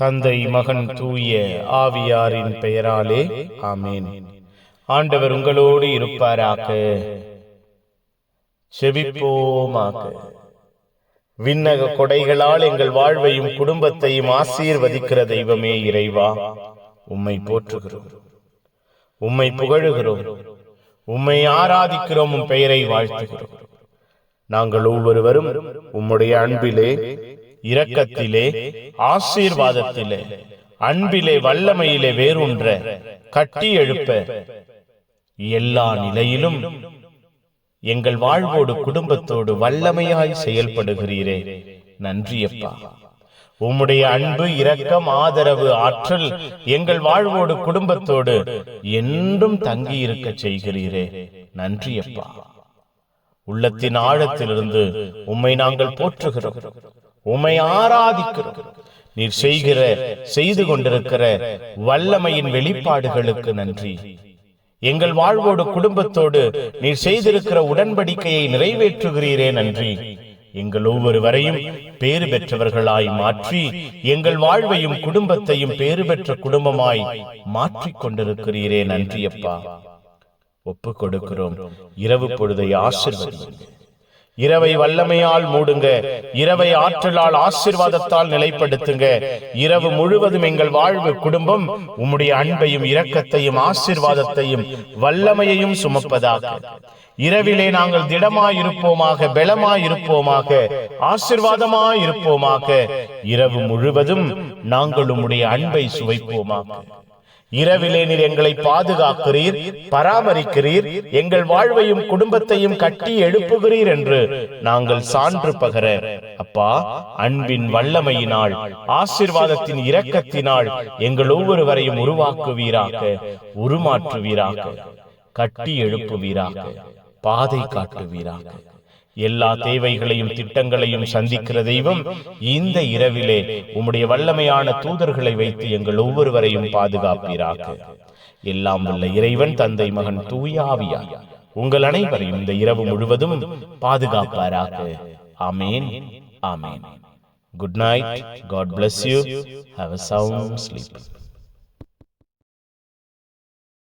தந்தை, மகன், தூய ஆவியாரின் பெயராலே ஆமேன். ஆண்டவர் உங்களோடு இருப்பாராக. செபிப்போமாக. விண்ணக கொடைகளால் எங்கள் வாழ்வையும் குடும்பத்தையும் ஆசீர்வதிக்கிற தெய்வமே இறைவா, உம்மை போற்றுகிறோம், உம்மை புகழுகிறோம், உம்மை ஆராதிக்கிறோம், உம் பெயரை வாழ்த்துகிறோம். நாங்கள் ஒவ்வொருவரும் உம்முடைய அன்பிலே, இரக்கத்திலே, ஆசீர்வாதத்திலே, அன்பிலே, வல்லமையிலே வேரூன்ற கட்டி எழுப்ப எல்லா நிலையிலும் எங்கள் வாழ்வோடு குடும்பத்தோடு வல்லமையாய் செயல்படுகிறீரே, நன்றியப்பா. உம்முடைய அன்பு, இரக்கம், ஆதரவு, ஆற்றல் எங்கள் வாழ்வோடு குடும்பத்தோடு என்றும் தங்கி இருக்க செய்கிறீரே, நன்றியப்பா. உள்ளத்தின் ஆழத்திலிருந்து உம்மை நாங்கள் போற்றுகிறோம், உம்மை ஆராதிக்கிறோம். நீர் செய்து கொண்டிருக்கிற வல்லமையின் வெளிப்பாடுகளுக்கு நன்றி. எங்கள் வாழ்வோடு குடும்பத்தோடு நீர் செய்திருக்கிற உடன்படிக்கையை நிறைவேற்றுகிறீரே, நன்றி. எங்கள் ஒவ்வொருவரையும் பேறு பெற்றவர்களாய் மாற்றி எங்கள் வாழ்வையும் குடும்பத்தையும் பேறு பெற்ற குடும்பமாய் மாற்றிக் கொண்டிருக்கிறீரே, நன்றியப்பா. ஒப்புக் கொடுக்கிறோம். இரவு பொழுதை ஆசீர்வதிங்க. இரவை வல்லமையால் மூடுங்க. இரவை ஆற்றலால், ஆசீர்வாதத்தால் நிலைப்படுத்துங்க. இரவு முழுவதும் எங்கள் வாழ்வு, குடும்பம் உம்முடைய அன்பையும் இரக்கத்தையும் ஆசீர்வாதத்தையும் வல்லமையையும் சுமப்பதாக. இரவிலே நாங்கள் திடமாயிருப்போமாக, பலமாயிருப்போமாக, ஆசீர்வாதமாயிருப்போமாக. இரவு முழுவதும் நாங்கள் உம்முடைய அன்பை சுவைப்போமாக. இரவிலே நீர் எங்களை பாதுகாக்கிறீர், பராமரிக்கிறீர், எங்கள் வாழ்வையும் குடும்பத்தையும் கட்டி எழுப்புகிறீர் என்று நாங்கள் சான்று பகர, அப்பா, அன்பின் வல்லமையினால், ஆசீர்வாதத்தின் இரக்கத்தினால் எங்கள் ஒவ்வொருவரையும் உருவாக்குவீராக, உருமாற்றுவீராக, கட்டி எழுப்புவீராக, பாதை காட்டுவீராக. எல்லா தேவைகளையும் திட்டங்களையும் சந்திக்கிற தெய்வம், இந்த இரவிலே உம்முடைய வல்லமையான தூதர்களை வைத்து எங்கள் ஒவ்வொருவரையும் பாதுகாப்பீராக. எல்லாம் உள்ள இறைவன், தந்தை, மகன், தூய ஆவியார் உங்கள் அனைவரையும் இந்த இரவு முழுவதும் பாதுகாப்பாராக. ஆமேன், ஆமேன். Good night. God bless you. Have a sound sleep.